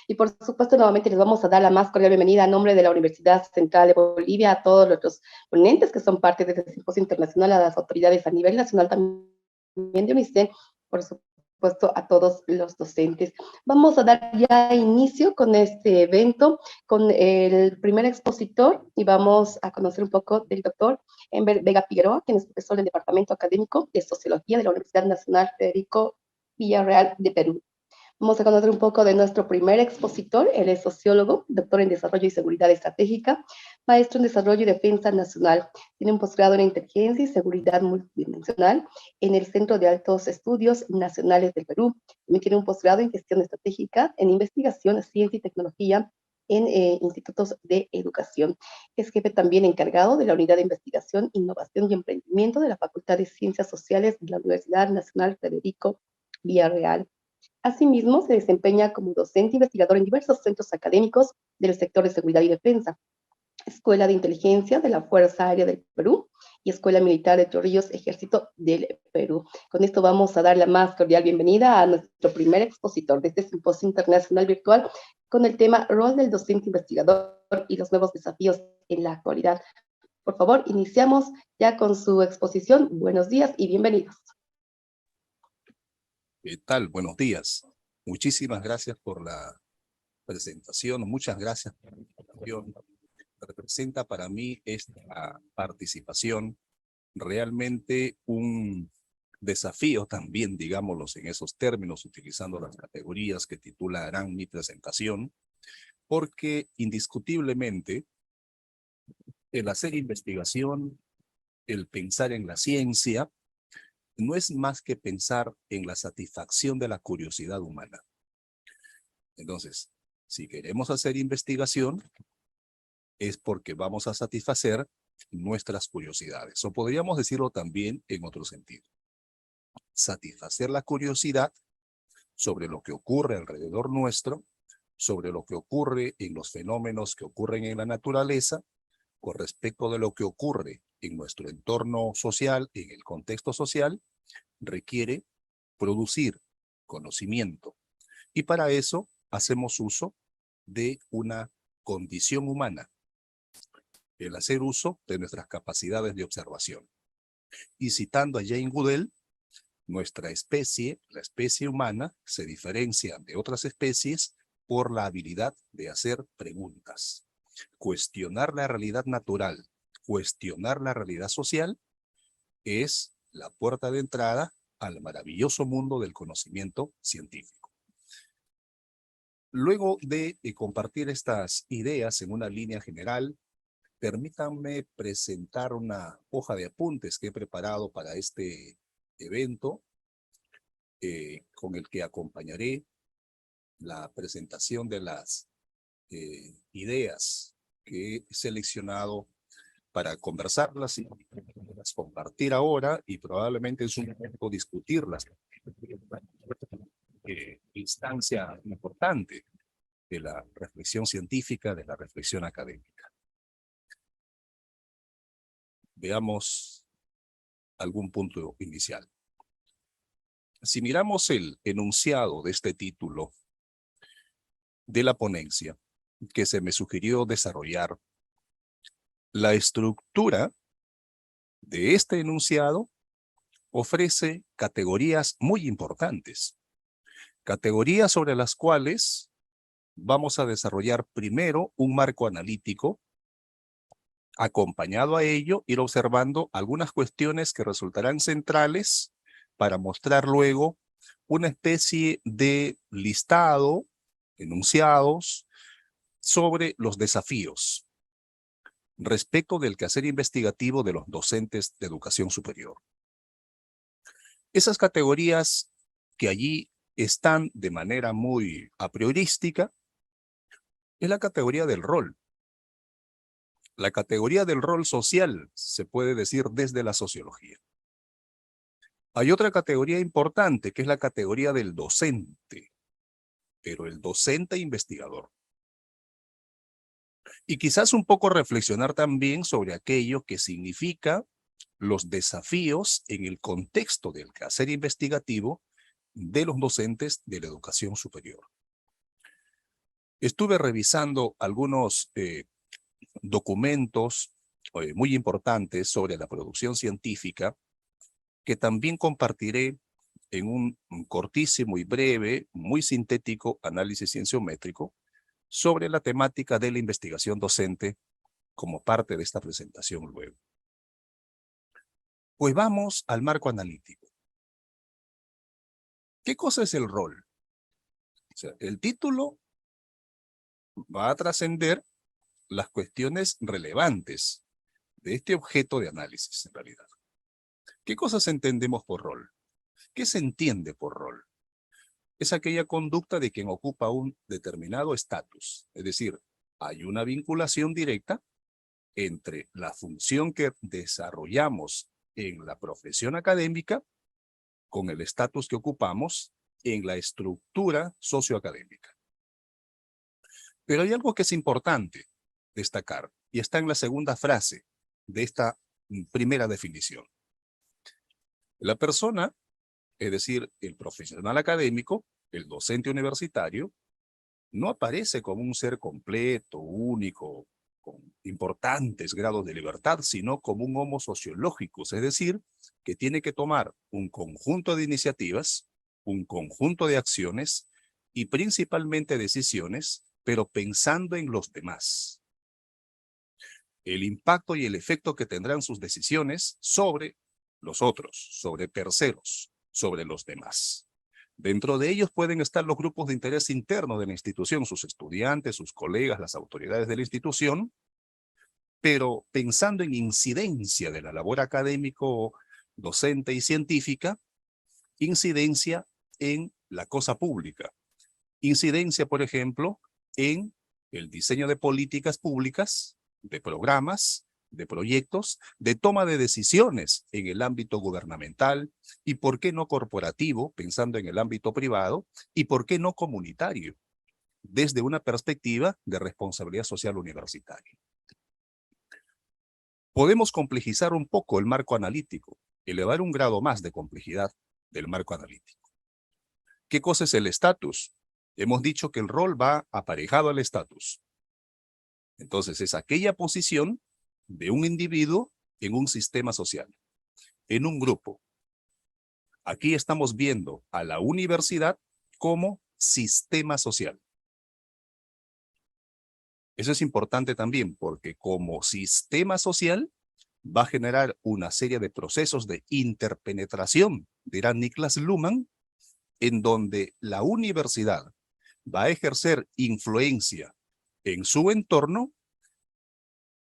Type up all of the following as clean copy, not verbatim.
Y por supuesto, nuevamente les vamos a dar la más cordial bienvenida a nombre de la Universidad Central de Bolivia a todos nuestros ponentes que son parte de este simposio internacional, a las autoridades a nivel nacional también de UNICEN, por supuesto a todos los docentes. Vamos a dar ya inicio con este evento, con el primer expositor, y vamos a conocer un poco del doctor Enver Vega Figueroa, quien es profesor del Departamento Académico de Sociología de la Universidad Nacional Federico Villarreal de Perú. Vamos a conocer un poco de nuestro primer expositor. Él es sociólogo, doctor en Desarrollo y Seguridad Estratégica, maestro en Desarrollo y Defensa Nacional. Tiene un posgrado en Inteligencia y Seguridad Multidimensional en el Centro de Altos Estudios Nacionales del Perú. También tiene un posgrado en Gestión Estratégica, en Investigación, Ciencia y Tecnología en institutos de educación. Es jefe también encargado de la Unidad de Investigación, Innovación y Emprendimiento de la Facultad de Ciencias Sociales de la Universidad Nacional Federico Villarreal. Asimismo, se desempeña como docente investigador en diversos centros académicos del sector de seguridad y defensa, Escuela de Inteligencia de la Fuerza Aérea del Perú y Escuela Militar de Chorrillos, Ejército del Perú. Con esto vamos a dar la más cordial bienvenida a nuestro primer expositor de este simposio internacional virtual con el tema Rol del docente investigador y los nuevos desafíos en la actualidad. Por favor, iniciamos ya con su exposición. Buenos días y bienvenidos. ¿Qué tal? Buenos días. Muchísimas gracias por la presentación. Muchas gracias por la invitación. Representa para mí esta participación realmente un desafío también, digámoslo en esos términos, utilizando las categorías que titularán mi presentación, porque indiscutiblemente el hacer investigación, el pensar en la ciencia, no es más que pensar en la satisfacción de la curiosidad humana. Entonces, si queremos hacer investigación, es porque vamos a satisfacer nuestras curiosidades. O podríamos decirlo también en otro sentido. Satisfacer la curiosidad sobre lo que ocurre alrededor nuestro, sobre lo que ocurre en los fenómenos que ocurren en la naturaleza, con respecto de lo que ocurre en nuestro entorno social, en el contexto social, requiere producir conocimiento. Y para eso hacemos uso de una condición humana, el hacer uso de nuestras capacidades de observación. Y citando a Jane Goodall, nuestra especie, la especie humana, se diferencia de otras especies por la habilidad de hacer preguntas. Cuestionar la realidad natural, cuestionar la realidad social, es la puerta de entrada al maravilloso mundo del conocimiento científico. Luego de compartir estas ideas en una línea general, permítanme presentar una hoja de apuntes que he preparado para este evento, con el que acompañaré la presentación de las ideas que he seleccionado para conversarlas y compartir ahora, y probablemente en su momento discutirlas. Instancia importante de la reflexión científica, de la reflexión académica. Veamos algún punto inicial. Si miramos el enunciado de este título de la ponencia que se me sugirió desarrollar, la estructura de este enunciado ofrece categorías muy importantes, categorías sobre las cuales vamos a desarrollar primero un marco analítico. Acompañado a ello, ir observando algunas cuestiones que resultarán centrales para mostrar luego una especie de listado, enunciados, sobre los desafíos respecto del quehacer investigativo de los docentes de educación superior. Esas categorías que allí están de manera muy a priorística es la categoría del rol. La categoría del rol social se puede decir desde la sociología. Hay otra categoría importante que es la categoría del docente, pero el docente investigador. Y quizás un poco reflexionar también sobre aquello que significa los desafíos en el contexto del quehacer investigativo de los docentes de la educación superior. Estuve revisando algunos documentos muy importantes sobre la producción científica que también compartiré en un cortísimo y breve, muy sintético análisis cienciométrico sobre la temática de la investigación docente como parte de esta presentación luego. Pues vamos al marco analítico. ¿Qué cosa es el rol? O sea, el título va a trascender las cuestiones relevantes de este objeto de análisis, en realidad. ¿Qué cosas entendemos por rol? ¿Qué se entiende por rol? Es aquella conducta de quien ocupa un determinado estatus, es decir, hay una vinculación directa entre la función que desarrollamos en la profesión académica con el estatus que ocupamos en la estructura socioacadémica. Pero hay algo que es importante destacar y está en la segunda frase de esta primera definición. La persona, es decir, el profesional académico, el docente universitario, no aparece como un ser completo, único, con importantes grados de libertad, sino como un homo sociológicus, es decir, que tiene que tomar un conjunto de iniciativas, un conjunto de acciones y principalmente decisiones, pero pensando en los demás. El impacto y el efecto que tendrán sus decisiones sobre los otros, sobre terceros, sobre los demás. Dentro de ellos pueden estar los grupos de interés interno de la institución, sus estudiantes, sus colegas, las autoridades de la institución, pero pensando en incidencia de la labor académico, docente y científica, incidencia en la cosa pública, incidencia, por ejemplo, en el diseño de políticas públicas, de programas, de proyectos, de toma de decisiones en el ámbito gubernamental y por qué no corporativo, pensando en el ámbito privado, y por qué no comunitario, desde una perspectiva de responsabilidad social universitaria. Podemos complejizar un poco el marco analítico, elevar un grado más de complejidad del marco analítico. ¿Qué cosa es el estatus? Hemos dicho que el rol va aparejado al estatus. Entonces es aquella posición de un individuo en un sistema social, en un grupo. Aquí estamos viendo a la universidad como sistema social. Eso es importante también porque como sistema social va a generar una serie de procesos de interpenetración, dirá Niklas Luhmann, en donde la universidad va a ejercer influencia en su entorno,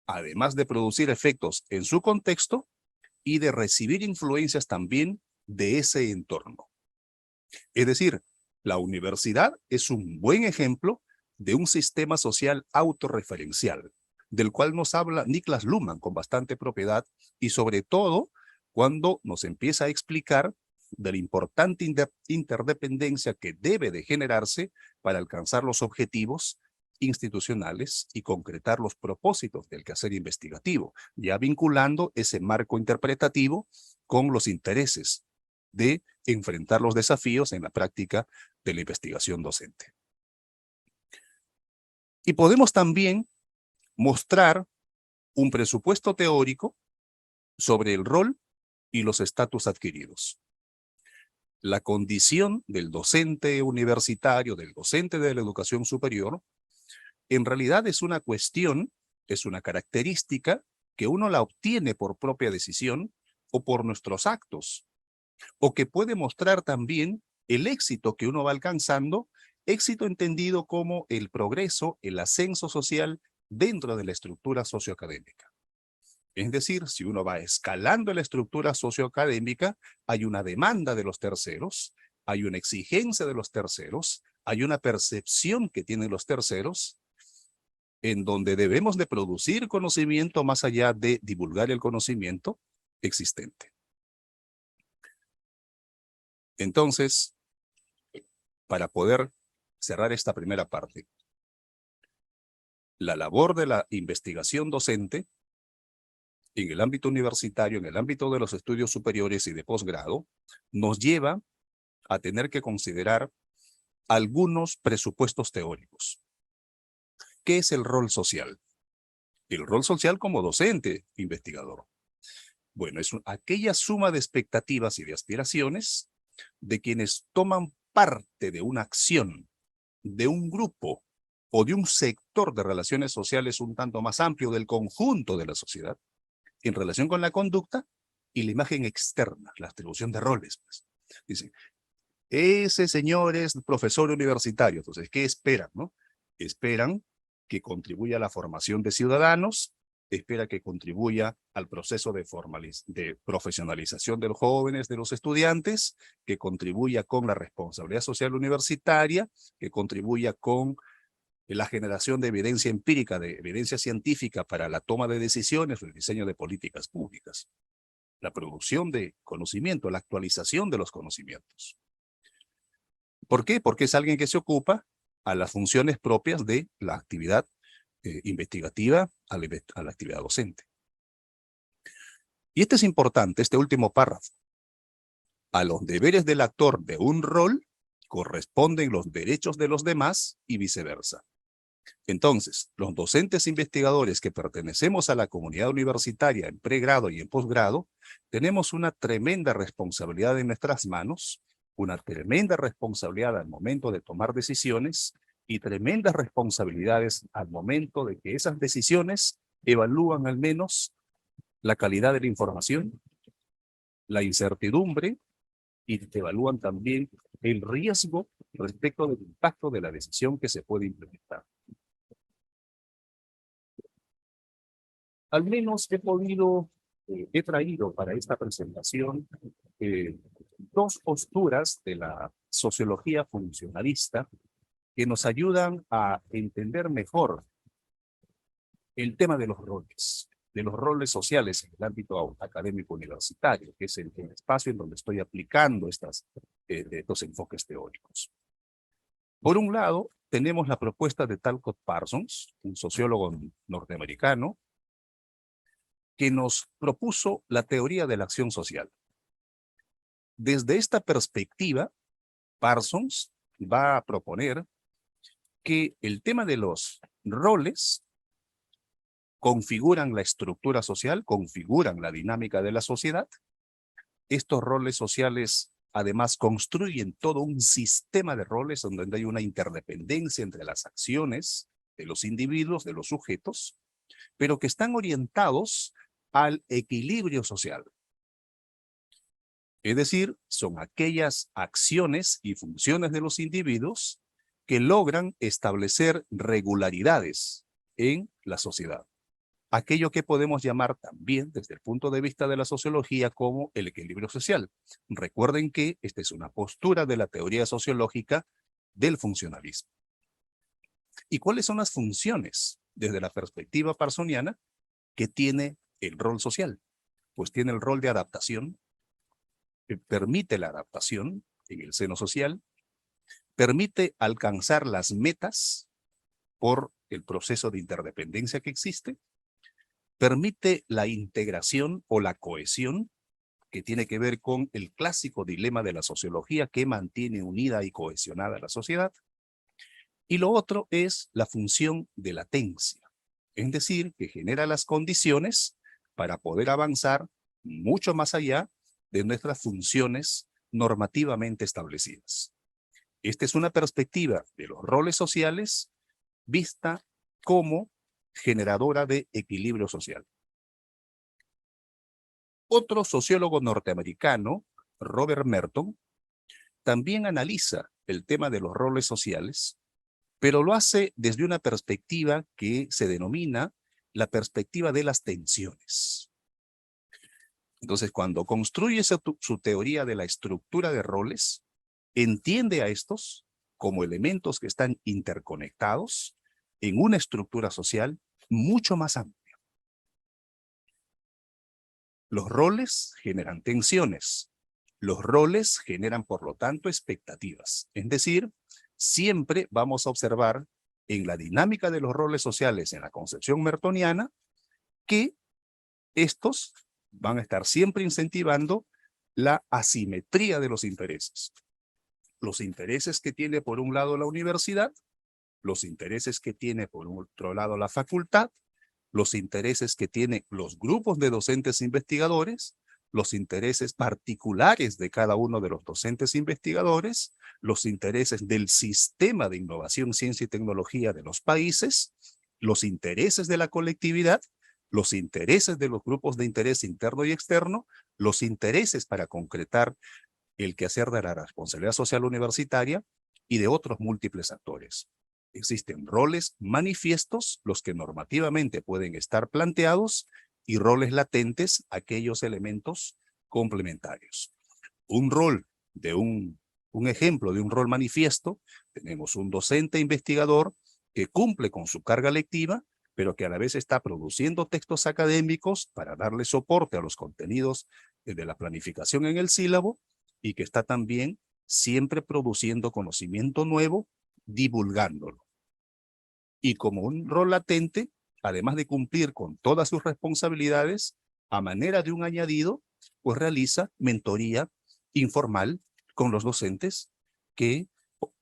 además de producir efectos en su contexto y de recibir influencias también de ese entorno. Es decir, la universidad es un buen ejemplo de un sistema social autorreferencial, del cual nos habla Niklas Luhmann con bastante propiedad y sobre todo cuando nos empieza a explicar de la importante interdependencia que debe de generarse para alcanzar los objetivos institucionales y concretar los propósitos del quehacer investigativo, ya vinculando ese marco interpretativo con los intereses de enfrentar los desafíos en la práctica de la investigación docente. Y podemos también mostrar un presupuesto teórico sobre el rol y los estatus adquiridos. La condición del docente universitario, del docente de la educación superior, en realidad es una cuestión, es una característica que uno la obtiene por propia decisión o por nuestros actos, o que puede mostrar también el éxito que uno va alcanzando, éxito entendido como el progreso, el ascenso social dentro de la estructura socioacadémica. Es decir, si uno va escalando la estructura socioacadémica, hay una demanda de los terceros, hay una exigencia de los terceros, hay una percepción que tienen los terceros, en donde debemos de producir conocimiento más allá de divulgar el conocimiento existente. Entonces, para poder cerrar esta primera parte, la labor de la investigación docente en el ámbito universitario, en el ámbito de los estudios superiores y de posgrado, nos lleva a tener que considerar algunos presupuestos teóricos. ¿qué es el rol social? El rol social como docente, investigador. Bueno, es aquella suma de expectativas y de aspiraciones de quienes toman parte de una acción, de un grupo o de un sector de relaciones sociales un tanto más amplio del conjunto de la sociedad en relación con la conducta y la imagen externa, la atribución de roles. Pues. Dicen, ese señor es profesor universitario, entonces, ¿qué esperan? ¿No? Esperan que contribuya a la formación de ciudadanos, espera que contribuya al proceso de profesionalización de los jóvenes, de los estudiantes, que contribuya con la responsabilidad social universitaria, que contribuya con la generación de evidencia empírica, de evidencia científica para la toma de decisiones o el diseño de políticas públicas, la producción de conocimiento, la actualización de los conocimientos. ¿Por qué? Porque es alguien que se ocupa a las funciones propias de la actividad investigativa, a la actividad docente. Y este es importante, este último párrafo. A los deberes del actor de un rol corresponden los derechos de los demás y viceversa. Entonces, los docentes investigadores que pertenecemos a la comunidad universitaria en pregrado y en posgrado, tenemos una tremenda responsabilidad en nuestras manos, una tremenda responsabilidad al momento de tomar decisiones y tremendas responsabilidades al momento de que esas decisiones evalúan al menos la calidad de la información, la incertidumbre y evalúan también el riesgo respecto del impacto de la decisión que se puede implementar. Al menos he traído para esta presentación dos posturas de la sociología funcionalista que nos ayudan a entender mejor el tema de los roles sociales en el ámbito académico universitario, que es el espacio en donde estoy aplicando estos enfoques teóricos. Por un lado, tenemos la propuesta de Talcott Parsons, un sociólogo norteamericano, que nos propuso la teoría de la acción social. Desde esta perspectiva, Parsons va a proponer que el tema de los roles configuran la estructura social, configuran la dinámica de la sociedad. Estos roles sociales, además, construyen todo un sistema de roles donde hay una interdependencia entre las acciones de los individuos, de los sujetos, pero que están orientados al equilibrio social. Es decir, son aquellas acciones y funciones de los individuos que logran establecer regularidades en la sociedad. Aquello que podemos llamar también, desde el punto de vista de la sociología, como el equilibrio social. Recuerden que esta es una postura de la teoría sociológica del funcionalismo. ¿Y cuáles son las funciones, desde la perspectiva parsoniana, que tiene el rol social? Pues tiene el rol de adaptación, que permite la adaptación en el seno social, permite alcanzar las metas por el proceso de interdependencia que existe, permite la integración o la cohesión, que tiene que ver con el clásico dilema de la sociología que mantiene unida y cohesionada la sociedad. Y lo otro es la función de latencia, es decir, que genera las condiciones para poder avanzar mucho más allá de nuestras funciones normativamente establecidas. Esta es una perspectiva de los roles sociales vista como generadora de equilibrio social. Otro sociólogo norteamericano, Robert Merton, también analiza el tema de los roles sociales, pero lo hace desde una perspectiva que se denomina la perspectiva de las tensiones. Entonces, cuando construye su teoría de la estructura de roles, entiende a estos como elementos que están interconectados en una estructura social mucho más amplia. Los roles generan tensiones. Los roles generan, por lo tanto, expectativas. Es decir, siempre vamos a observar en la dinámica de los roles sociales en la concepción mertoniana que estos van a estar siempre incentivando la asimetría de los intereses. Los intereses que tiene por un lado la universidad los intereses que tiene por otro lado la facultad, los intereses que tienen los grupos de docentes investigadores, los intereses particulares de cada uno de los docentes investigadores, los intereses del sistema de innovación, ciencia y tecnología de los países, los intereses de la colectividad, los intereses de los grupos de interés interno y externo, los intereses para concretar el quehacer de la responsabilidad social universitaria y de otros múltiples actores. Existen roles manifiestos, los que normativamente pueden estar planteados, y roles latentes, aquellos elementos complementarios. Un rol de un ejemplo de un rol manifiesto, tenemos un docente investigador que cumple con su carga lectiva, pero que a la vez está produciendo textos académicos para darle soporte a los contenidos de la planificación en el sílabo, y que está también siempre produciendo conocimiento nuevo, divulgándolo. Y como un rol latente, además de cumplir con todas sus responsabilidades, a manera de un añadido, pues realiza mentoría informal con los docentes que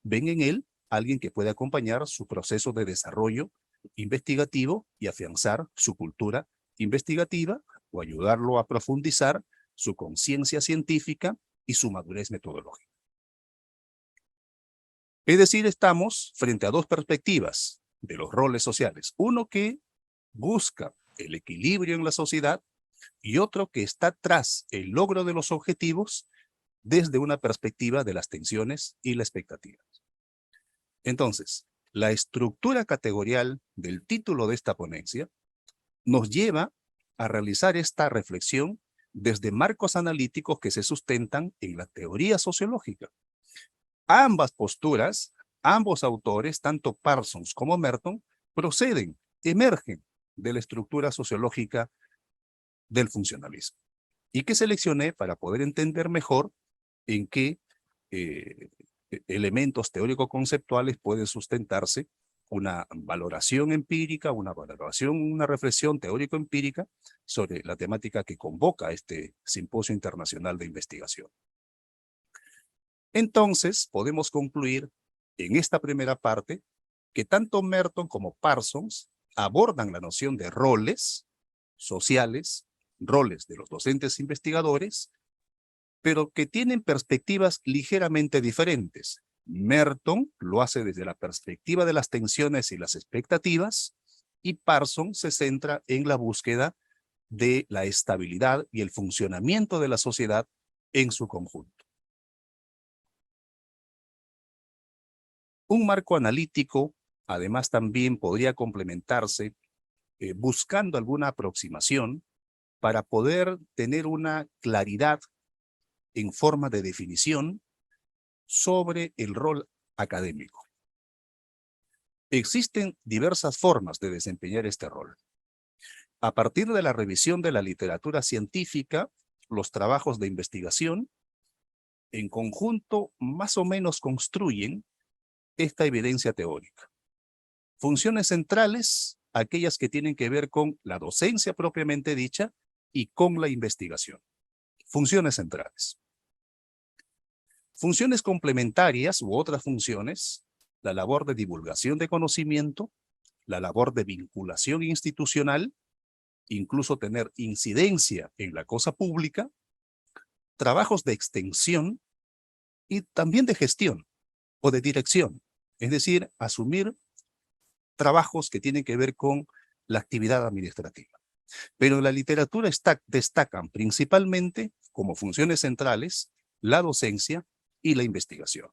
ven en él alguien que puede acompañar su proceso de desarrollo investigativo y afianzar su cultura investigativa, o ayudarlo a profundizar su conciencia científica y su madurez metodológica. Es decir, estamos frente a dos perspectivas de los roles sociales. Uno que busca el equilibrio en la sociedad, y otro que está tras el logro de los objetivos desde una perspectiva de las tensiones y la expectativa. Entonces, la estructura categorial del título de esta ponencia nos lleva a realizar esta reflexión desde marcos analíticos que se sustentan en la teoría sociológica. Ambas posturas, ambos autores, tanto Parsons como Merton, emergen de la estructura sociológica del funcionalismo, y que seleccioné para poder entender mejor en qué elementos teórico-conceptuales pueden sustentarse una valoración empírica, una reflexión teórico-empírica sobre la temática que convoca este Simposio Internacional de Investigación. Entonces, podemos concluir en esta primera parte que tanto Merton como Parsons abordan la noción de roles sociales, roles de los docentes investigadores, pero que tienen perspectivas ligeramente diferentes. Merton lo hace desde la perspectiva de las tensiones y las expectativas, y Parsons se centra en la búsqueda de la estabilidad y el funcionamiento de la sociedad en su conjunto. Un marco analítico, además, también podría complementarse buscando alguna aproximación para poder tener una claridad en forma de definición sobre el rol académico. Existen diversas formas de desempeñar este rol. A partir de la revisión de la literatura científica, los trabajos de investigación en conjunto más o menos construyen esta evidencia teórica. Funciones centrales, aquellas que tienen que ver con la docencia propiamente dicha y con la investigación. Funciones centrales. Funciones complementarias u otras funciones, la labor de divulgación de conocimiento, la labor de vinculación institucional, incluso tener incidencia en la cosa pública, trabajos de extensión y también de gestión o de dirección, es decir, asumir trabajos que tienen que ver con la actividad administrativa. Pero en la literatura destacan principalmente como funciones centrales la docencia y la investigación.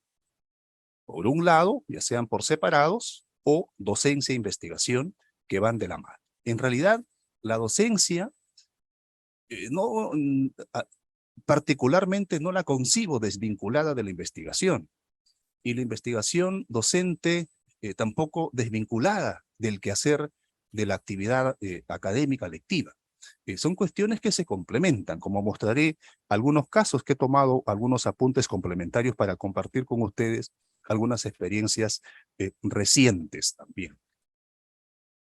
Por un lado, ya sean por separados o docencia e investigación que van de la mano. En realidad, la docencia particularmente no la concibo desvinculada de la investigación, y la investigación docente tampoco desvinculada del quehacer de la actividad académica lectiva. Son cuestiones que se complementan, como mostraré algunos casos que he tomado, algunos apuntes complementarios para compartir con ustedes algunas experiencias recientes también.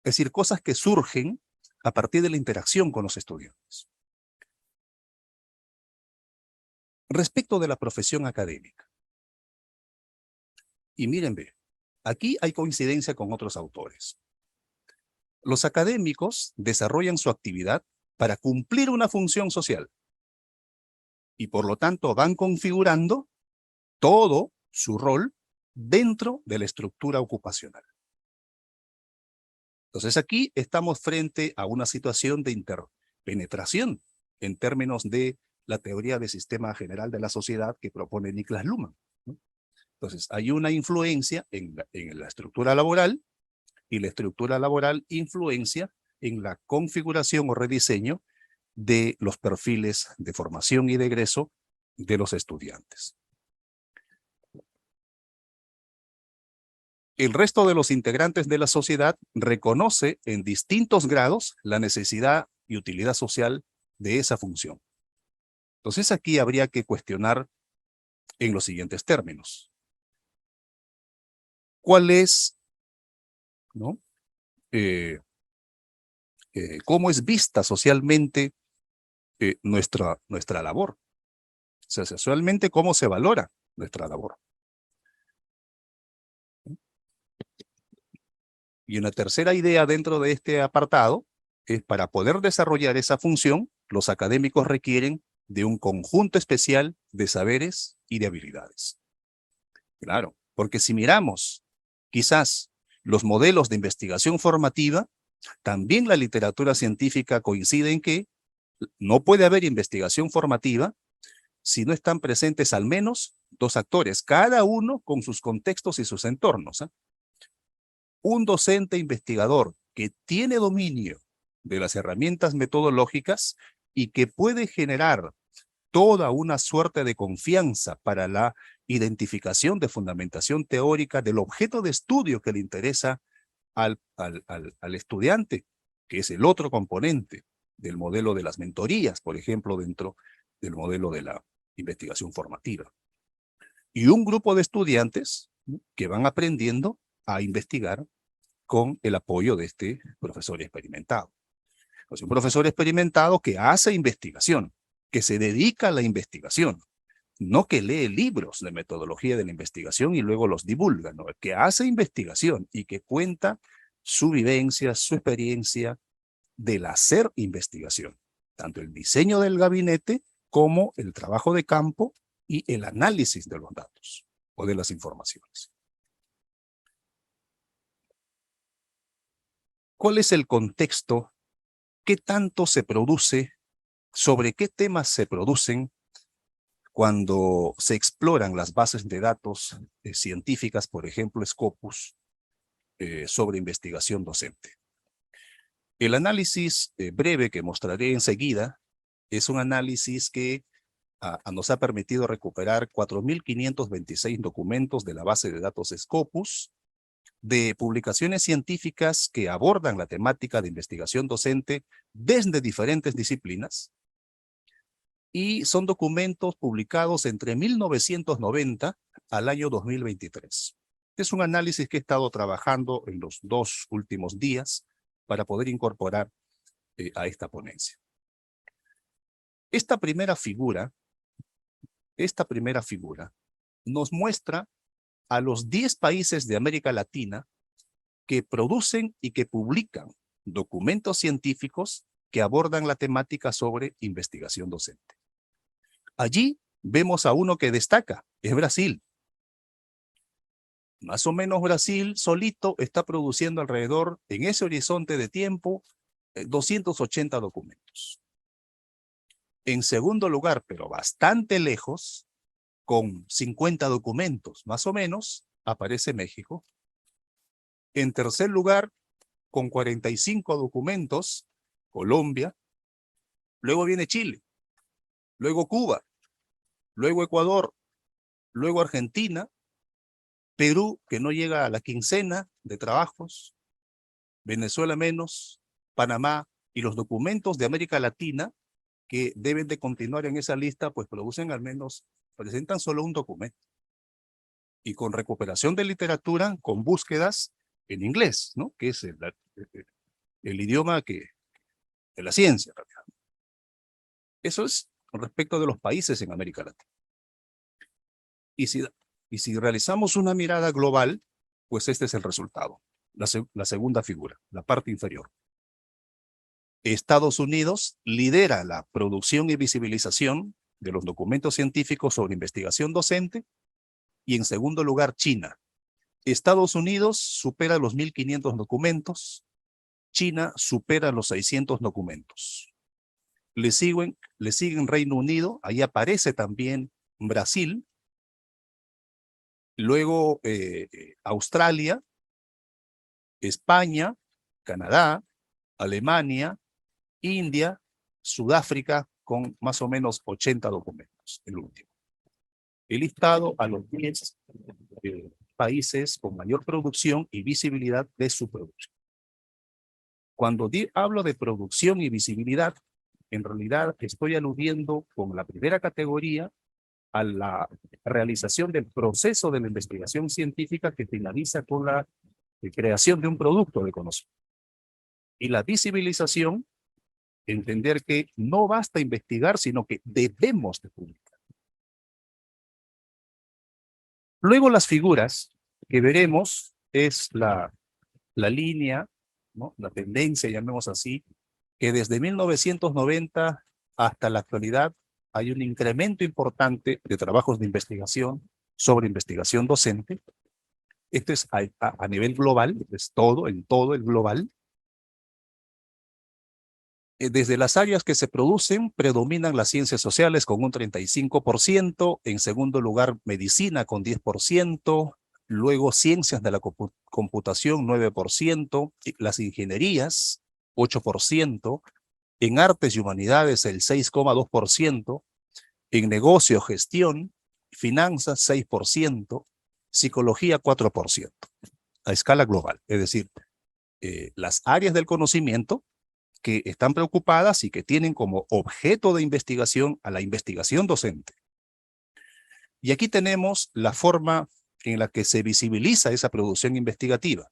Es decir, cosas que surgen a partir de la interacción con los estudiantes. Respecto de la profesión académica. Y miren, Aquí hay coincidencia con otros autores. Los académicos desarrollan su actividad para cumplir una función social y por lo tanto van configurando todo su rol dentro de la estructura ocupacional. Entonces aquí estamos frente a una situación de interpenetración en términos de la teoría del sistema general de la sociedad que propone Niklas Luhmann, ¿no? Entonces hay una influencia en la estructura laboral y la estructura laboral influencia en la configuración o rediseño de los perfiles de formación y de egreso de los estudiantes. El resto de los integrantes de la sociedad reconoce en distintos grados la necesidad y utilidad social de esa función. Entonces aquí habría que cuestionar en los siguientes términos. ¿Cuál es, ¿no? Cómo es vista socialmente nuestra labor? O sea, socialmente, ¿cómo se valora nuestra labor? Y una tercera idea dentro de este apartado es para poder desarrollar esa función, los académicos requieren de un conjunto especial de saberes y de habilidades. Claro, porque si miramos quizás los modelos de investigación formativa, también la literatura científica coincide en que no puede haber investigación formativa si no están presentes al menos dos actores, cada uno con sus contextos y sus entornos, ¿eh? Un docente investigador que tiene dominio de las herramientas metodológicas y que puede generar toda una suerte de confianza para la identificación de fundamentación teórica del objeto de estudio que le interesa al estudiante, que es el otro componente del modelo de las mentorías, por ejemplo, dentro del modelo de la investigación formativa. Y un grupo de estudiantes, ¿no?, que van aprendiendo a investigar con el apoyo de este profesor experimentado. Pues un profesor experimentado que hace investigación, que se dedica a la investigación, no que lee libros de metodología de la investigación y luego los divulga, no, que hace investigación y que cuenta su vivencia, su experiencia del hacer investigación, tanto el diseño del gabinete como el trabajo de campo y el análisis de los datos o de las informaciones. ¿Cuál es el contexto? ¿Qué tanto se produce? ¿Sobre qué temas se producen cuando se exploran las bases de datos científicas, por ejemplo, Scopus, sobre investigación docente? El análisis breve que mostraré enseguida es un análisis que nos ha permitido recuperar 4.526 documentos de la base de datos Scopus, de publicaciones científicas que abordan la temática de investigación docente desde diferentes disciplinas, y son documentos publicados entre 1990 al año 2023. Es un análisis que he estado trabajando en los 2 últimos días para poder incorporar a esta ponencia. Esta primera figura nos muestra a los 10 países de América Latina que producen y que publican documentos científicos que abordan la temática sobre investigación docente. Allí vemos a uno que destaca, es Brasil. Más o menos Brasil solito está produciendo alrededor, en ese horizonte de tiempo, 280 documentos. En segundo lugar, pero bastante lejos, con 50 documentos más o menos, aparece México. En tercer lugar, con 45 documentos, Colombia. Luego viene Chile, luego Cuba, luego Ecuador, luego Argentina, Perú, que no llega a la quincena de trabajos, Venezuela menos, Panamá, y los documentos de América Latina que deben de continuar en esa lista, pues presentan solo un documento. Y con recuperación de literatura, con búsquedas en inglés, ¿no?, que es el idioma de la ciencia. Eso es respecto de los países en América Latina. Y si realizamos una mirada global, Pues este es el resultado. La segunda figura, la parte inferior. Estados Unidos lidera la producción y visibilización de los documentos científicos sobre investigación docente, y en segundo lugar China. Estados Unidos supera los 1.500 documentos, China supera los 600 documentos. Le siguen Reino Unido, ahí aparece también Brasil, luego Australia, España, Canadá, Alemania, India, Sudáfrica, con más o menos 80 documentos, el último. He listado a los 10 países con mayor producción y visibilidad de su producción. Cuando hablo de producción y visibilidad, en realidad estoy aludiendo con la primera categoría a la realización del proceso de la investigación científica que finaliza con la creación de un producto de conocimiento. Y la visibilización, entender que no basta investigar, sino que debemos de publicar. Luego las figuras que veremos es la línea, ¿no? La tendencia, llamemos así, que desde 1990 hasta la actualidad hay un incremento importante de trabajos de investigación sobre investigación docente. Esto es a nivel global, es en todo el global. Desde las áreas que se producen, predominan las ciencias sociales con un 35%, en segundo lugar medicina con 10%, luego ciencias de la computación 9%, las ingenierías 8%, en artes y humanidades el 6,2%, en negocio, gestión, finanzas 6%, psicología 4%, a escala global. Es decir, las áreas del conocimiento que están preocupadas y que tienen como objeto de investigación a la investigación docente. Y aquí tenemos la forma en la que se visibiliza esa producción investigativa.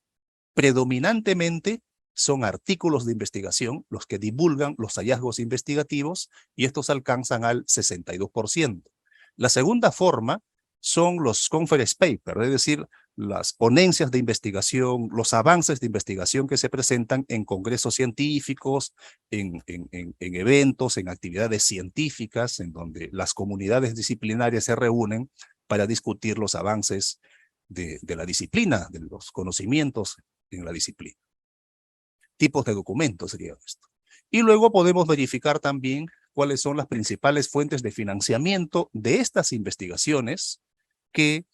Predominantemente son artículos de investigación los que divulgan los hallazgos investigativos, y estos alcanzan al 62%. La segunda forma son los conference papers, es decir, las ponencias de investigación, los avances de investigación que se presentan en congresos científicos, en eventos, en actividades científicas, en donde las comunidades disciplinarias se reúnen para discutir los avances de la disciplina, de los conocimientos en la disciplina. Tipos de documentos sería esto. Y luego podemos verificar también cuáles son las principales fuentes de financiamiento de estas investigaciones que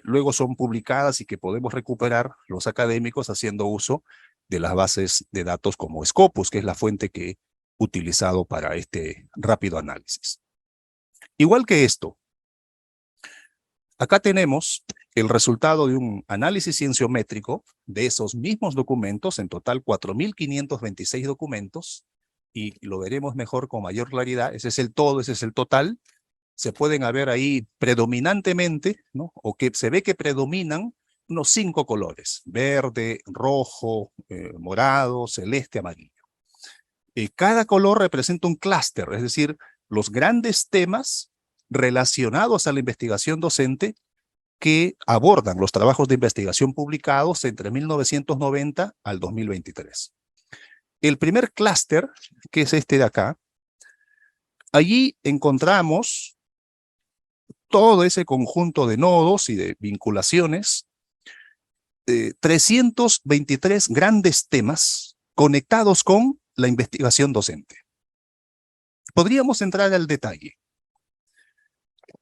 luego son publicadas y que podemos recuperar los académicos haciendo uso de las bases de datos como Scopus, que es la fuente que he utilizado para este rápido análisis. Igual que esto, acá tenemos el resultado de un análisis cienciométrico de esos mismos documentos, en total 4.526 documentos, y lo veremos mejor con mayor claridad. Ese es el todo, ese es el total. Se pueden ver ahí predominantemente, ¿no? O que se ve que predominan unos 5 colores: verde, rojo, morado, celeste, amarillo. Cada color representa un clúster, es decir, los grandes temas relacionados a la investigación docente que abordan los trabajos de investigación publicados entre 1990 al 2023. El primer clúster, que es este de acá, allí encontramos todo ese conjunto de nodos y de vinculaciones, 323 grandes temas conectados con la investigación docente. Podríamos entrar al detalle,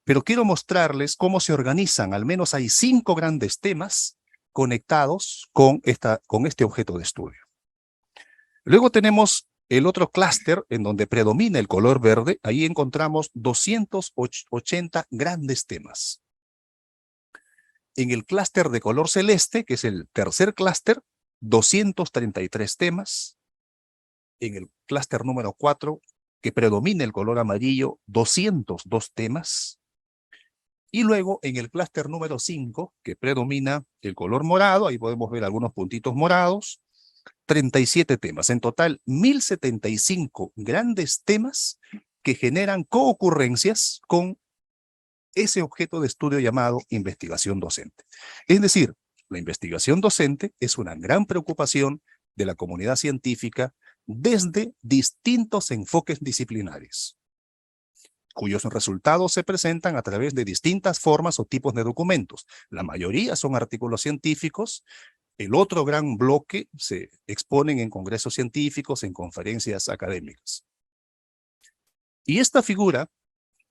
pero quiero mostrarles cómo se organizan. Al menos hay 5 grandes temas conectados con este objeto de estudio. Luego tenemos el otro clúster en donde predomina el color verde. Ahí encontramos 280 grandes temas. En el clúster de color celeste, que es el tercer clúster, 233 temas. En el clúster número 4, que predomina el color amarillo, 202 temas. Y luego en el clúster número 5, que predomina el color morado, ahí podemos ver algunos puntitos morados, 37 temas. En total, 1.075 grandes temas que generan coocurrencias con ese objeto de estudio llamado investigación docente. Es decir, la investigación docente es una gran preocupación de la comunidad científica desde distintos enfoques disciplinares, cuyos resultados se presentan a través de distintas formas o tipos de documentos. La mayoría son artículos científicos. El otro gran bloque se exponen en congresos científicos, en conferencias académicas. Y esta figura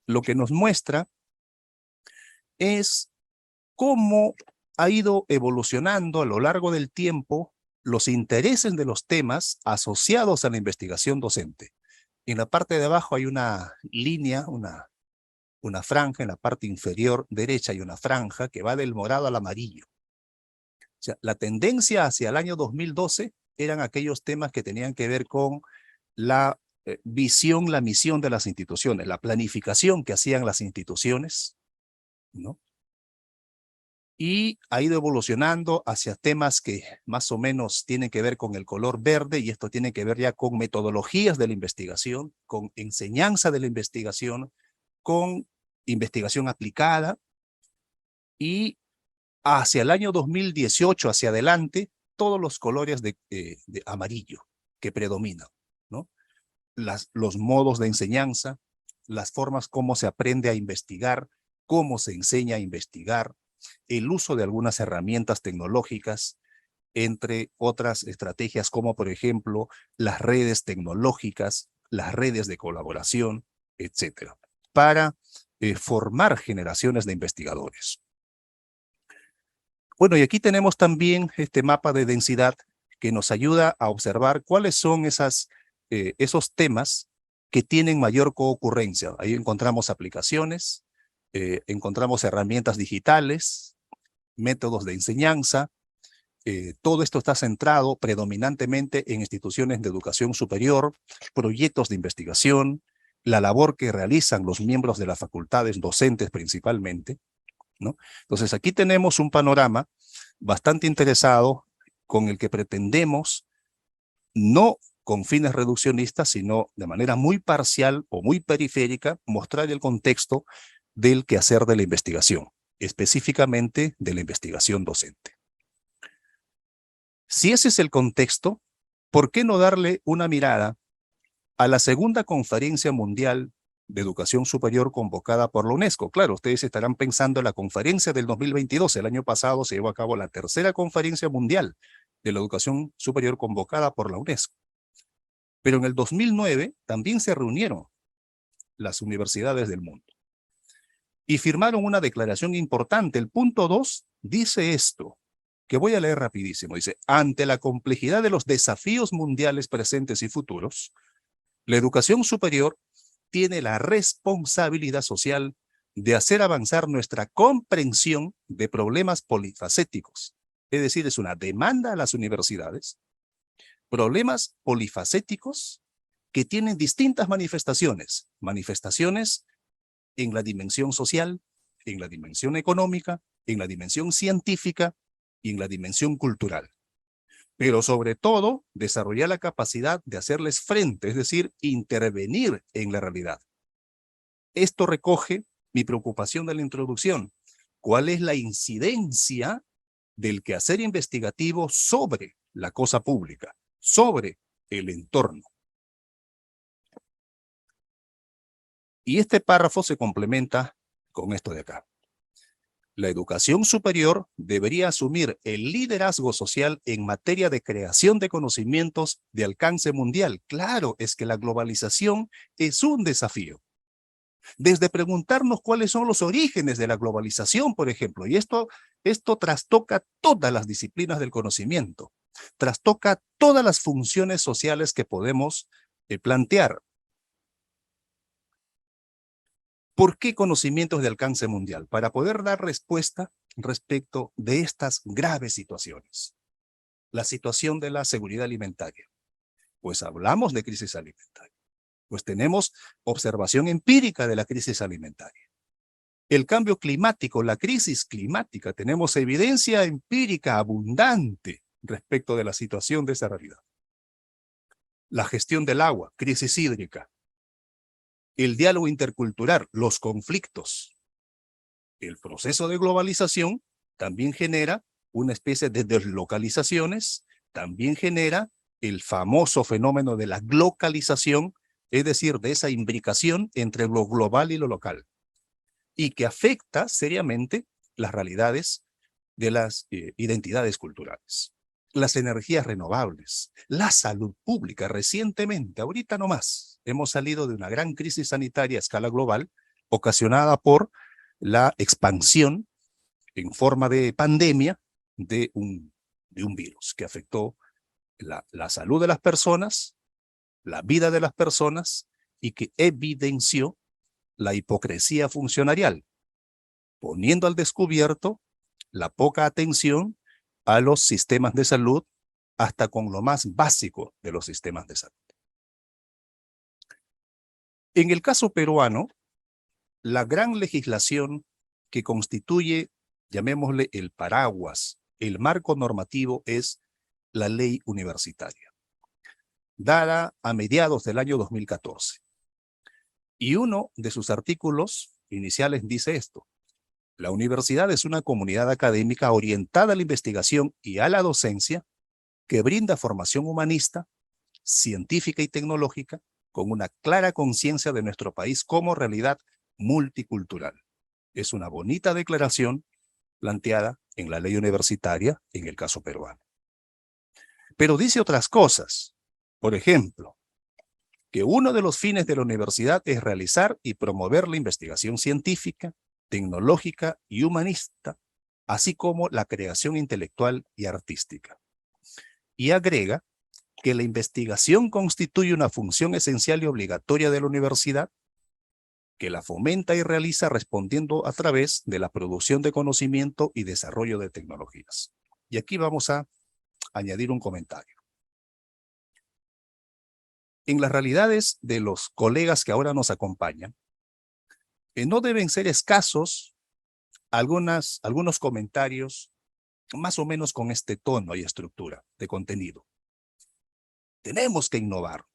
lo que nos muestra es cómo ha ido evolucionando a lo largo del tiempo los intereses de los temas asociados a la investigación docente. En la parte de abajo hay una línea, una franja, en la parte inferior derecha hay una franja que va del morado al amarillo. O sea, la tendencia hacia el año 2012 eran aquellos temas que tenían que ver con la visión, la misión de las instituciones, la planificación que hacían las instituciones, ¿no? Y ha ido evolucionando hacia temas que más o menos tienen que ver con el color verde, y esto tiene que ver ya con metodologías de la investigación, con enseñanza de la investigación, con investigación aplicada, y hacia el año 2018, hacia adelante, todos los colores de amarillo que predominan, ¿no? Los modos de enseñanza, las formas como se aprende a investigar, cómo se enseña a investigar, el uso de algunas herramientas tecnológicas, entre otras estrategias como, por ejemplo, las redes tecnológicas, las redes de colaboración, etcétera, para formar generaciones de investigadores. Bueno, y aquí tenemos también este mapa de densidad que nos ayuda a observar cuáles son esos temas que tienen mayor concurrencia. Ahí encontramos aplicaciones, encontramos herramientas digitales, métodos de enseñanza. Todo esto está centrado predominantemente en instituciones de educación superior, proyectos de investigación, la labor que realizan los miembros de las facultades docentes principalmente, ¿no? Entonces aquí tenemos un panorama bastante interesado con el que pretendemos, no con fines reduccionistas, sino de manera muy parcial o muy periférica, mostrar el contexto del quehacer de la investigación, específicamente de la investigación docente. Si ese es el contexto, ¿por qué no darle una mirada a la segunda conferencia mundial de educación superior convocada por la UNESCO? Claro, ustedes estarán pensando en la conferencia del 2022. El año pasado se llevó a cabo la tercera conferencia mundial de la educación superior convocada por la UNESCO. Pero en el 2009 también se reunieron las universidades del mundo y firmaron una declaración importante. El punto 2 dice esto, que voy a leer rapidísimo. Dice: ante la complejidad de los desafíos mundiales presentes y futuros, la educación superior tiene la responsabilidad social de hacer avanzar nuestra comprensión de problemas polifacéticos. Es decir, es una demanda a las universidades, problemas polifacéticos que tienen distintas manifestaciones. Manifestaciones en la dimensión social, en la dimensión económica, en la dimensión científica y en la dimensión cultural. Pero sobre todo, desarrollar la capacidad de hacerles frente, es decir, intervenir en la realidad. Esto recoge mi preocupación de la introducción. ¿Cuál es la incidencia del quehacer investigativo sobre la cosa pública, sobre el entorno? Y este párrafo se complementa con esto de acá. La educación superior debería asumir el liderazgo social en materia de creación de conocimientos de alcance mundial. Claro, es que la globalización es un desafío. Desde preguntarnos cuáles son los orígenes de la globalización, por ejemplo, y esto trastoca todas las disciplinas del conocimiento, trastoca todas las funciones sociales que podemos plantear. ¿Por qué conocimientos de alcance mundial? Para poder dar respuesta respecto de estas graves situaciones. La situación de la seguridad alimentaria. Pues hablamos de crisis alimentaria. Pues tenemos observación empírica de la crisis alimentaria. El cambio climático, la crisis climática, tenemos evidencia empírica abundante respecto de la situación de esa realidad. La gestión del agua, crisis hídrica. El diálogo intercultural, los conflictos. El proceso de globalización también genera una especie de deslocalizaciones, también genera el famoso fenómeno de la glocalización, es decir, de esa imbricación entre lo global y lo local, y que afecta seriamente las realidades de las identidades culturales. Las energías renovables, la salud pública. Recientemente, ahorita nomás, hemos salido de una gran crisis sanitaria a escala global ocasionada por la expansión en forma de pandemia de un virus que afectó la salud de las personas, la vida de las personas y que evidenció la hipocresía funcionarial, poniendo al descubierto la poca atención a los sistemas de salud, hasta con lo más básico de los sistemas de salud. En el caso peruano, la gran legislación que constituye, llamémosle el paraguas, el marco normativo, es la ley universitaria, dada a mediados del año 2014. Y uno de sus artículos iniciales dice esto: la universidad es una comunidad académica orientada a la investigación y a la docencia que brinda formación humanista, científica y tecnológica con una clara conciencia de nuestro país como realidad multicultural. Es una bonita declaración planteada en la ley universitaria en el caso peruano. Pero dice otras cosas. Por ejemplo, que uno de los fines de la universidad es realizar y promover la investigación científica, tecnológica y humanista, así como la creación intelectual y artística. Y agrega que la investigación constituye una función esencial y obligatoria de la universidad, que la fomenta y realiza respondiendo a través de la producción de conocimiento y desarrollo de tecnologías. Y aquí vamos a añadir un comentario. En las realidades de los colegas que ahora nos acompañan, no deben ser escasos algunos comentarios más o menos con este tono y estructura de contenido. Tenemos que innovar.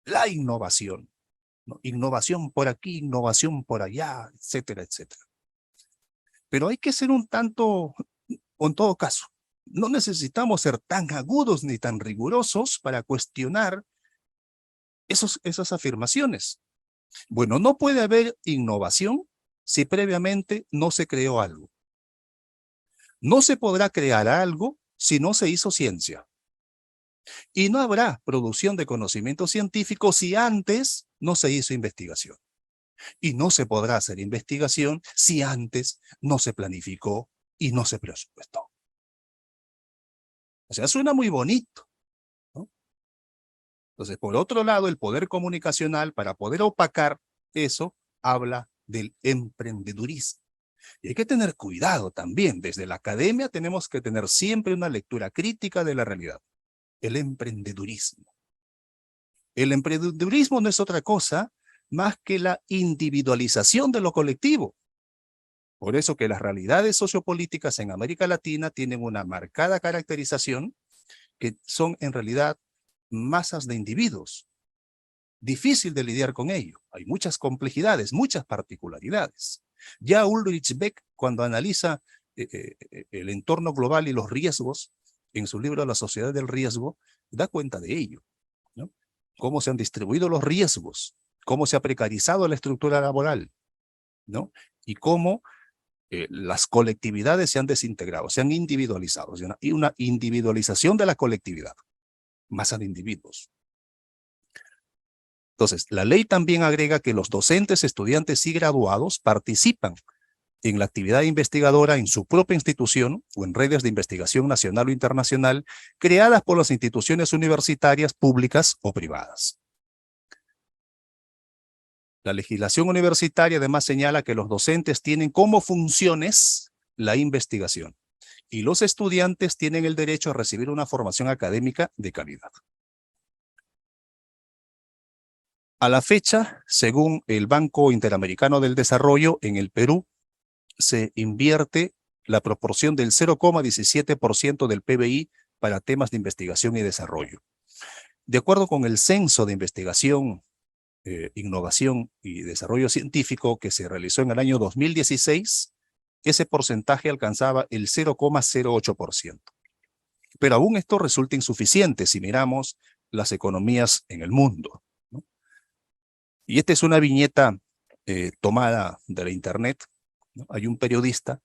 La innovación, ¿no? Innovación por aquí, innovación por allá, etcétera, etcétera. Pero hay que ser un tanto, o en todo caso, no necesitamos ser tan agudos ni tan rigurosos para cuestionar esas afirmaciones. Bueno, no puede haber innovación si previamente no se creó algo. No se podrá crear algo si no se hizo ciencia. Y no habrá producción de conocimiento científico si antes no se hizo investigación. Y no se podrá hacer investigación si antes no se planificó y no se presupuestó. O sea, suena muy bonito, ¿no? Entonces, por otro lado, el poder comunicacional, para poder opacar eso, habla del emprendedurismo. Y hay que tener cuidado también. Desde la academia tenemos que tener siempre una lectura crítica de la realidad. El emprendedurismo. El emprendedurismo no es otra cosa más que la individualización de lo colectivo. Por eso que las realidades sociopolíticas en América Latina tienen una marcada caracterización, que son en realidad masas de individuos. Difícil de lidiar con ello. Hay muchas complejidades, muchas particularidades. Ya Ulrich Beck, cuando analiza el entorno global y los riesgos, en su libro La sociedad del riesgo, da cuenta de ello, ¿no? Cómo se han distribuido los riesgos, cómo se ha precarizado la estructura laboral, ¿no? Y cómo las colectividades se han desintegrado, se han individualizado, y una individualización de la colectividad, masa de individuos. Entonces, la ley también agrega que los docentes, estudiantes y graduados participan en la actividad investigadora en su propia institución o en redes de investigación nacional o internacional creadas por las instituciones universitarias públicas o privadas. La legislación universitaria además señala que los docentes tienen como funciones la investigación y los estudiantes tienen el derecho a recibir una formación académica de calidad. A la fecha, según el Banco Interamericano del Desarrollo, en el Perú se invierte la proporción del 0,17% del PBI para temas de investigación y desarrollo. De acuerdo con el Censo de Investigación, Innovación y Desarrollo Científico que se realizó en el año 2016, ese porcentaje alcanzaba el 0,08%. Pero aún esto resulta insuficiente si miramos las economías en el mundo, ¿no? Y esta es una viñeta tomada de la internet, ¿no? Hay un periodista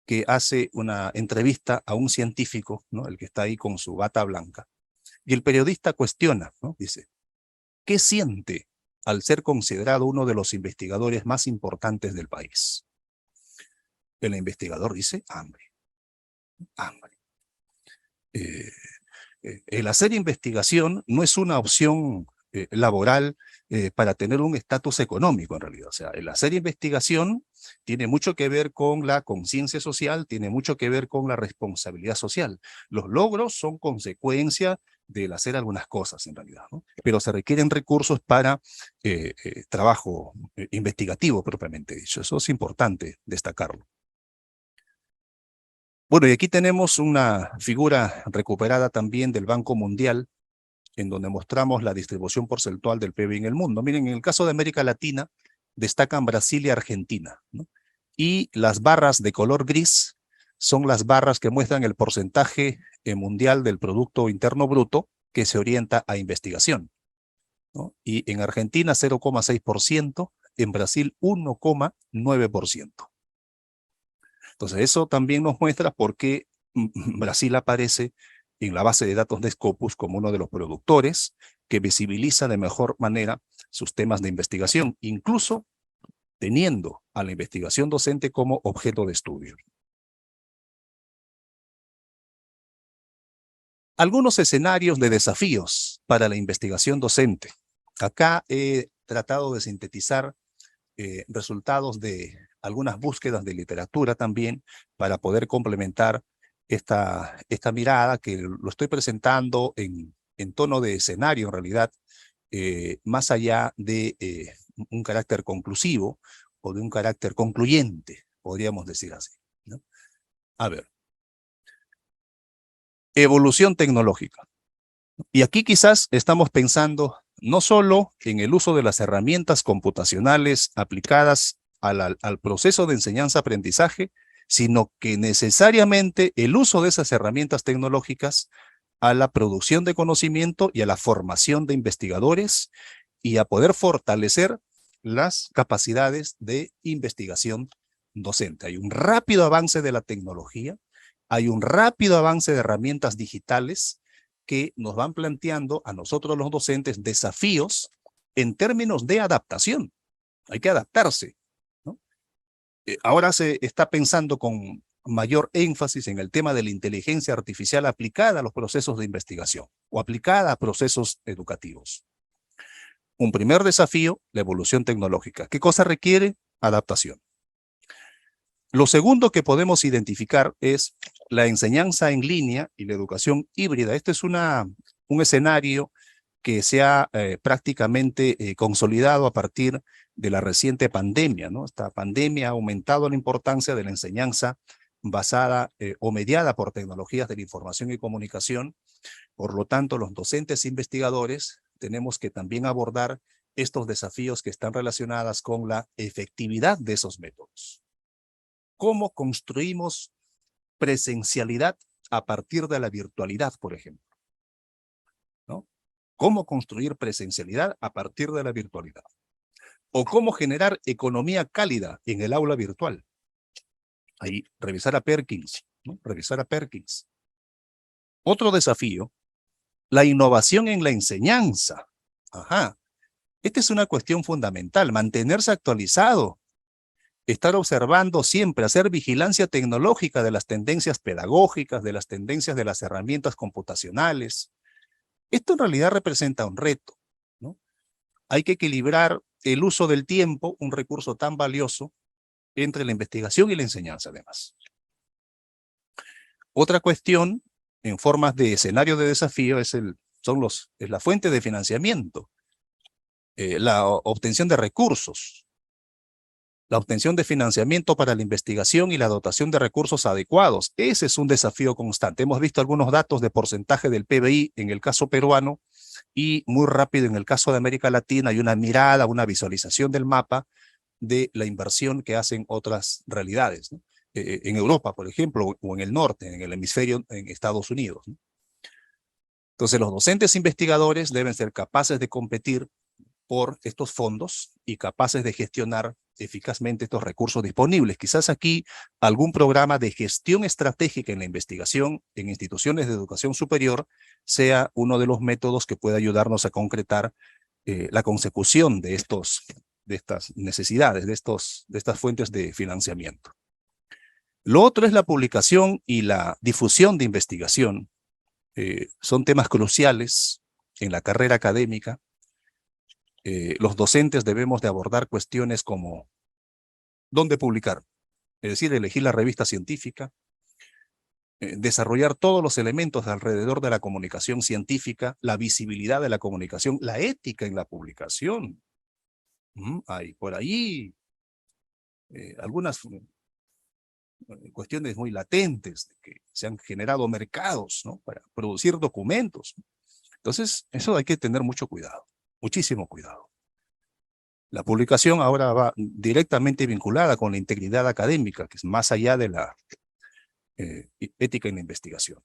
que hace una entrevista a un científico, ¿no? El que está ahí con su bata blanca. Y el periodista cuestiona, ¿no? Dice, ¿qué siente al ser considerado uno de los investigadores más importantes del país? El investigador dice, hambre, hambre. El hacer investigación no es una opción laboral para tener un estatus económico en realidad. O sea, el hacer investigación tiene mucho que ver con la conciencia social, tiene mucho que ver con la responsabilidad social. Los logros son consecuencia del hacer algunas cosas en realidad, ¿no? Pero se requieren recursos para trabajo investigativo propiamente dicho. Eso es importante destacarlo. Bueno, y aquí tenemos una figura recuperada también del Banco Mundial, en donde mostramos la distribución porcentual del PIB en el mundo. Miren, en el caso de América Latina, destacan Brasil y Argentina, ¿no? Y las barras de color gris son las barras que muestran el porcentaje mundial del Producto Interno Bruto que se orienta a investigación, ¿no? Y en Argentina 0,6%, en Brasil 1,9%. Entonces eso también nos muestra por qué Brasil aparece en la base de datos de Scopus como uno de los productores que visibiliza de mejor manera sus temas de investigación, incluso teniendo a la investigación docente como objeto de estudio. Algunos escenarios de desafíos para la investigación docente. Acá he tratado de sintetizar resultados de algunas búsquedas de literatura también para poder complementar esta mirada que lo estoy presentando en tono de escenario en realidad, más allá de un carácter conclusivo o de un carácter concluyente, podríamos decir así, ¿no? A ver. Evolución tecnológica. Y aquí quizás estamos pensando no solo en el uso de las herramientas computacionales aplicadas al proceso de enseñanza-aprendizaje, sino que necesariamente el uso de esas herramientas tecnológicas a la producción de conocimiento y a la formación de investigadores y a poder fortalecer las capacidades de investigación docente. Hay un rápido avance de la tecnología, hay un rápido avance de herramientas digitales que nos van planteando a nosotros los docentes desafíos en términos de adaptación. Hay que adaptarse, ¿no? Ahora se está pensando con mayor énfasis en el tema de la inteligencia artificial aplicada a los procesos de investigación o aplicada a procesos educativos. Un primer desafío, la evolución tecnológica. ¿Qué cosa requiere? Adaptación. Lo segundo que podemos identificar es la enseñanza en línea y la educación híbrida. Este es un escenario que se ha prácticamente consolidado a partir de la reciente pandemia, ¿no? Esta pandemia ha aumentado la importancia de la enseñanza basada o mediada por tecnologías de la información y comunicación. Por lo tanto, los docentes e investigadores tenemos que también abordar estos desafíos que están relacionados con la efectividad de esos métodos. ¿Cómo construimos presencialidad a partir de la virtualidad, por ejemplo? ¿No? ¿Cómo construir presencialidad a partir de la virtualidad? ¿O cómo generar economía cálida en el aula virtual? Ahí, revisar a Perkins, ¿no? Revisar a Perkins. Otro desafío, la innovación en la enseñanza. Ajá. Esta es una cuestión fundamental, mantenerse actualizado, estar observando siempre, hacer vigilancia tecnológica de las tendencias pedagógicas, de las tendencias de las herramientas computacionales. Esto en realidad representa un reto, ¿no? Hay que equilibrar el uso del tiempo, un recurso tan valioso, entre la investigación y la enseñanza además. Otra cuestión, en formas de escenario de desafío, es la fuente de financiamiento, la obtención de recursos, la obtención de financiamiento para la investigación y la dotación de recursos adecuados. Ese es un desafío constante. Hemos visto algunos datos de porcentaje del PBI en el caso peruano y muy rápido en el caso de América Latina hay una mirada, una visualización del mapa de la inversión que hacen otras realidades, ¿no? en Europa, por ejemplo, o en el norte, en el hemisferio, en Estados Unidos, ¿no? Entonces, los docentes investigadores deben ser capaces de competir por estos fondos y capaces de gestionar eficazmente estos recursos disponibles. Quizás aquí algún programa de gestión estratégica en la investigación en instituciones de educación superior sea uno de los métodos que pueda ayudarnos a concretar la consecución de estas necesidades, de estas fuentes de financiamiento. Lo otro es la publicación y la difusión de investigación. Son temas cruciales en la carrera académica. Los docentes debemos de abordar cuestiones como dónde publicar, es decir, elegir la revista científica, desarrollar todos los elementos alrededor de la comunicación científica, la visibilidad de la comunicación, la ética en la publicación. Hay por ahí algunas cuestiones muy latentes de que se han generado mercados, ¿no?, para producir documentos. Entonces, eso hay que tener mucho cuidado, muchísimo cuidado. La publicación ahora va directamente vinculada con la integridad académica, que es más allá de la ética en la investigación.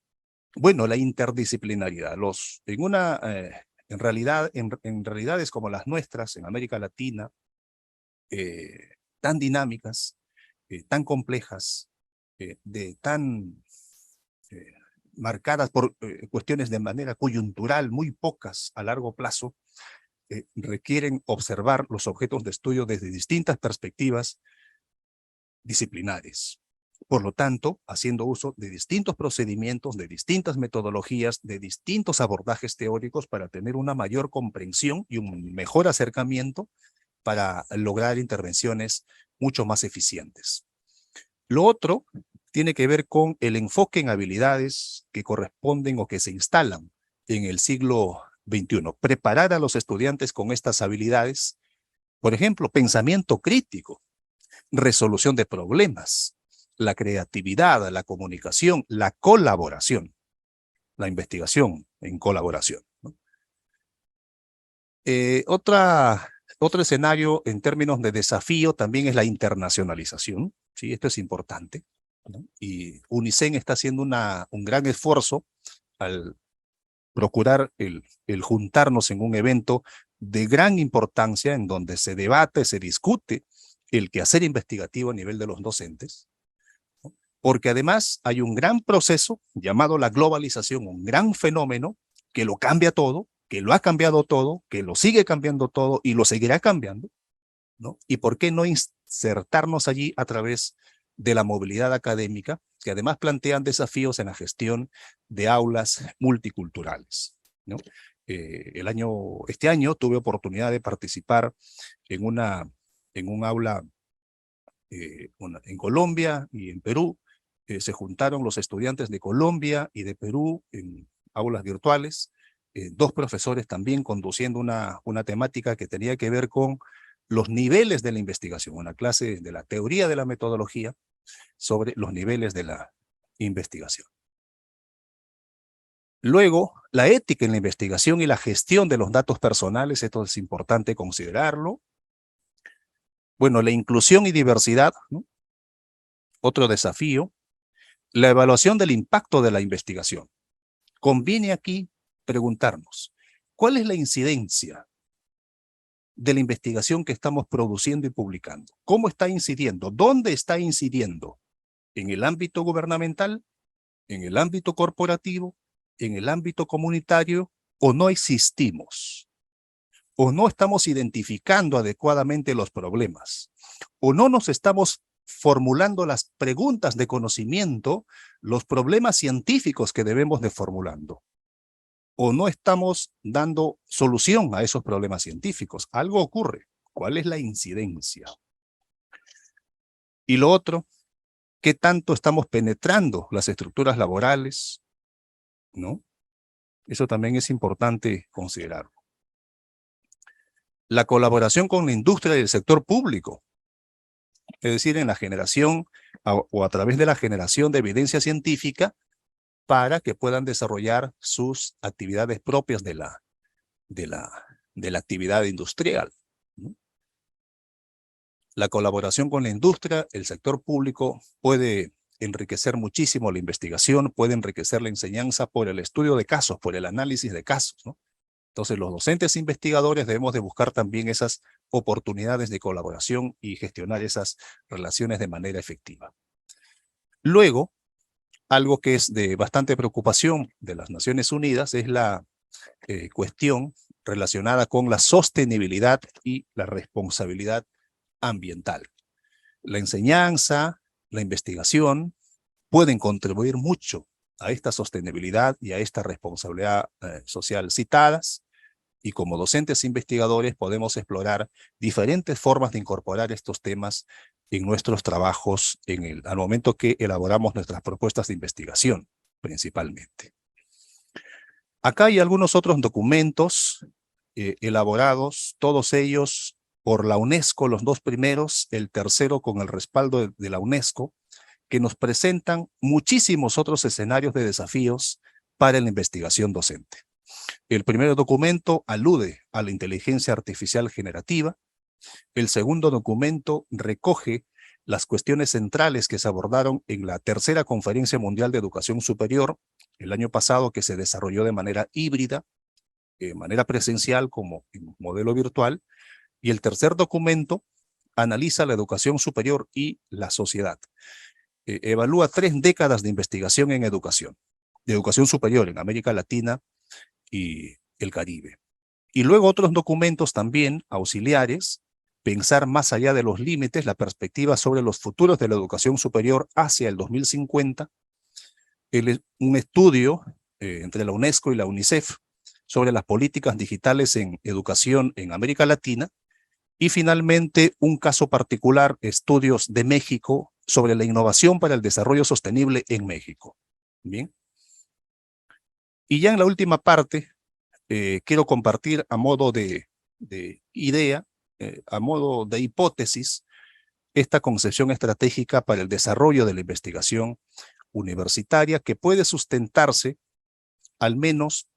Bueno, la interdisciplinaridad. En realidades como las nuestras, en América Latina, tan dinámicas, tan complejas, tan marcadas por cuestiones de manera coyuntural, muy pocas a largo plazo, requieren observar los objetos de estudio desde distintas perspectivas disciplinares. Por lo tanto, haciendo uso de distintos procedimientos, de distintas metodologías, de distintos abordajes teóricos para tener una mayor comprensión y un mejor acercamiento para lograr intervenciones mucho más eficientes. Lo otro tiene que ver con el enfoque en habilidades que corresponden o que se instalan en el siglo XXI. Preparar a los estudiantes con estas habilidades, por ejemplo, pensamiento crítico, resolución de problemas, la creatividad, la comunicación, la colaboración, la investigación en colaboración, ¿no? Otro escenario en términos de desafío también es la internacionalización, ¿sí? Esto es importante, ¿no? Y UNICEN está haciendo un gran esfuerzo al procurar el juntarnos en un evento de gran importancia en donde se debate, se discute el quehacer investigativo a nivel de los docentes, ¿no? Porque además hay un gran proceso llamado la globalización, un gran fenómeno que lo cambia todo, que lo ha cambiado todo, que lo sigue cambiando todo y lo seguirá cambiando, ¿no? ¿Y por qué no insertarnos allí a través de la movilidad académica, que además plantean desafíos en la gestión de aulas multiculturales, ¿no? Este año tuve oportunidad de participar en un aula en Colombia y en Perú. Se juntaron los estudiantes de Colombia y de Perú en aulas virtuales, dos profesores también conduciendo una temática que tenía que ver con los niveles de la investigación, una clase de la teoría de la metodología sobre los niveles de la investigación. Luego, la ética en la investigación y la gestión de los datos personales, esto es importante considerarlo. Bueno, la inclusión y diversidad, ¿no? Otro desafío. La evaluación del impacto de la investigación. Conviene aquí preguntarnos, ¿cuál es la incidencia de la investigación que estamos produciendo y publicando? ¿Cómo está incidiendo? ¿Dónde está incidiendo? ¿En el ámbito gubernamental? ¿En el ámbito corporativo? ¿En el ámbito comunitario? ¿O no existimos? ¿O no estamos identificando adecuadamente los problemas? ¿O no nos estamos formulando las preguntas de conocimiento, los problemas científicos que debemos de formulando? ¿O no estamos dando solución a esos problemas científicos? Algo ocurre. ¿Cuál es la incidencia? Y lo otro, ¿qué tanto estamos penetrando las estructuras laborales? ¿No? Eso también es importante considerarlo. La colaboración con la industria y el sector público, es decir, en la generación o a través de la generación de evidencia científica para que puedan desarrollar sus actividades propias de la actividad industrial, ¿no? La colaboración con la industria, el sector público puede enriquecer muchísimo la investigación, puede enriquecer la enseñanza por el estudio de casos, por el análisis de casos, ¿no? Entonces, los docentes investigadores debemos de buscar también esas oportunidades de colaboración y gestionar esas relaciones de manera efectiva. Luego, algo que es de bastante preocupación de las Naciones Unidas es la cuestión relacionada con la sostenibilidad y la responsabilidad ambiental. La enseñanza, la investigación pueden contribuir mucho a esta sostenibilidad y a esta responsabilidad social citadas, y como docentes investigadores podemos explorar diferentes formas de incorporar estos temas en nuestros trabajos al momento que elaboramos nuestras propuestas de investigación, principalmente. Acá hay algunos otros documentos elaborados, todos ellos por la UNESCO, los dos primeros, el tercero con el respaldo de la UNESCO, que nos presentan muchísimos otros escenarios de desafíos para la investigación docente. El primer documento alude a la inteligencia artificial generativa. El segundo documento recoge las cuestiones centrales que se abordaron en la tercera Conferencia Mundial de Educación Superior el año pasado, que se desarrolló de manera híbrida, de manera presencial como en modelo virtual. Y el tercer documento analiza la educación superior y la sociedad. Evalúa 3 décadas de investigación en educación superior en América Latina y el Caribe. Y luego otros documentos también auxiliares, pensar más allá de los límites, la perspectiva sobre los futuros de la educación superior hacia el 2050, un estudio entre la UNESCO y la UNICEF sobre las políticas digitales en educación en América Latina, y finalmente un caso particular, estudios de México sobre la innovación para el desarrollo sostenible en México. Bien. Y ya en la última parte, quiero compartir a modo de idea, a modo de hipótesis, esta concepción estratégica para el desarrollo de la investigación universitaria que puede sustentarse al menos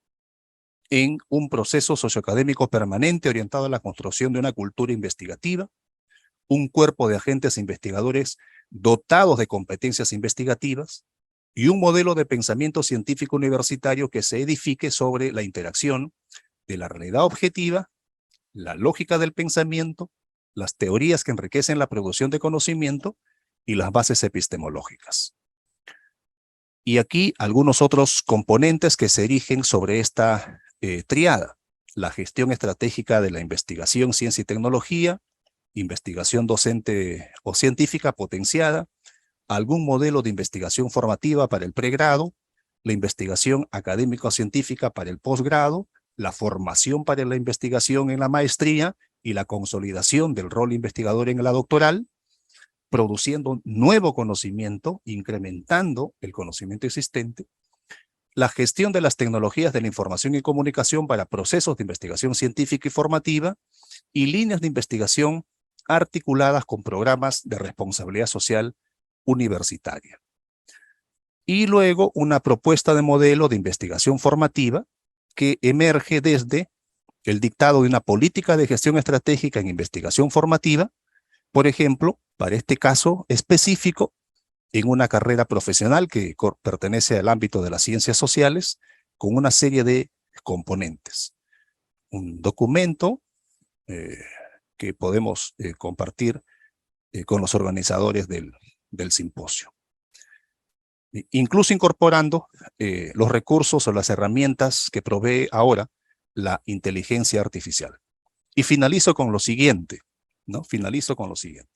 en un proceso socioacadémico permanente orientado a la construcción de una cultura investigativa, un cuerpo de agentes investigadores dotados de competencias investigativas y un modelo de pensamiento científico universitario que se edifique sobre la interacción de la realidad objetiva, la lógica del pensamiento, las teorías que enriquecen la producción de conocimiento y las bases epistemológicas. Y aquí algunos otros componentes que se erigen sobre esta triada: la gestión estratégica de la investigación, ciencia y tecnología, investigación docente o científica potenciada, algún modelo de investigación formativa para el pregrado, la investigación académico-científica para el posgrado, la formación para la investigación en la maestría y la consolidación del rol investigador en la doctoral, produciendo nuevo conocimiento, incrementando el conocimiento existente, la gestión de las tecnologías de la información y comunicación para procesos de investigación científica y formativa, y líneas de investigación articuladas con programas de responsabilidad social universitaria. Y luego una propuesta de modelo de investigación formativa que emerge desde el dictado de una política de gestión estratégica en investigación formativa, por ejemplo, para este caso específico, en una carrera profesional que pertenece al ámbito de las ciencias sociales, con una serie de componentes. Un documento que podemos compartir con los organizadores del simposio. Incluso incorporando los recursos o las herramientas que provee ahora la inteligencia artificial. Y finalizo con lo siguiente, ¿no? Finalizo con lo siguiente.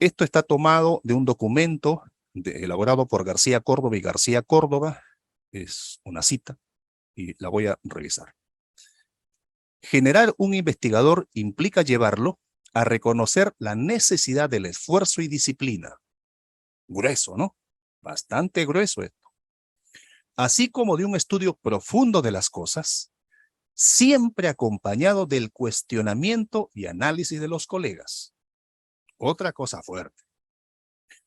Esto está tomado de un documento elaborado por García Córdoba y García Córdoba. Es una cita y la voy a revisar. Generar un investigador implica llevarlo a reconocer la necesidad del esfuerzo y disciplina. Grueso, ¿no? Bastante grueso esto. Así como de un estudio profundo de las cosas, siempre acompañado del cuestionamiento y análisis de los colegas. Otra cosa fuerte.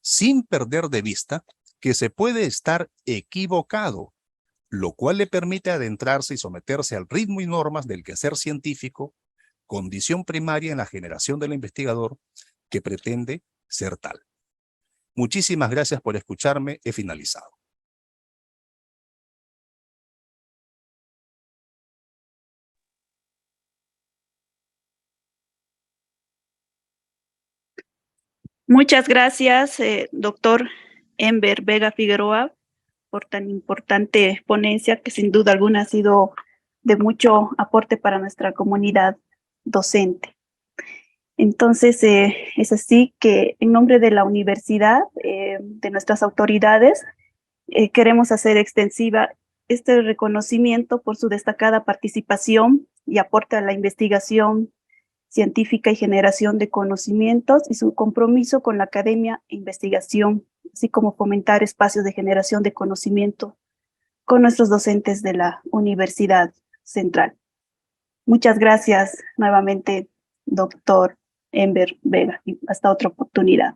Sin perder de vista que se puede estar equivocado, lo cual le permite adentrarse y someterse al ritmo y normas del quehacer científico, condición primaria en la generación del investigador que pretende ser tal. Muchísimas gracias por escucharme. He finalizado. Muchas gracias, doctor Enver Vega Figueroa, por tan importante ponencia que sin duda alguna ha sido de mucho aporte para nuestra comunidad docente. Entonces, es así que en nombre de la universidad, de nuestras autoridades, queremos hacer extensiva este reconocimiento por su destacada participación y aporte a la investigación científica y generación de conocimientos y su compromiso con la academia e investigación, así como fomentar espacios de generación de conocimiento con nuestros docentes de la Universidad Central. Muchas gracias nuevamente, doctor Enver Vega, y hasta otra oportunidad.